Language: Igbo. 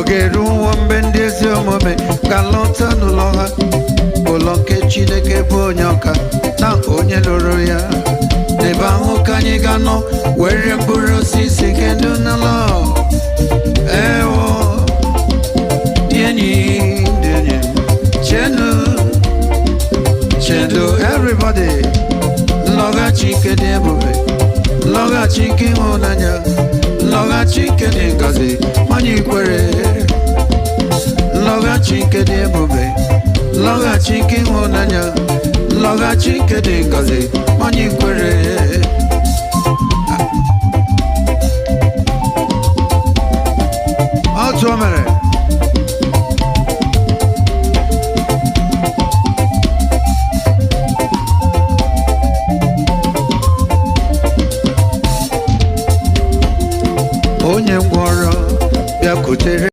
oge ruo mgbe ndị ezi omume ga-alọta n'ụlọ ha ụlọ nke Chineke bụ onye ọka na onye lụrụ ya n'ebe ahụ ka anyị ga-anọ were mkpụrụ osisi nke ndụ n'ụlọ ewo dị enyi chenu everybody lọghachi nke dị ebube lọghachi nke ịhụnanya lọghachi nke dị ngọzi anyị kwere lọghachi nke dị ebube lọghachi nke ịhụnanya lọghachi nke dị ngọzi anyị kwere otu o mere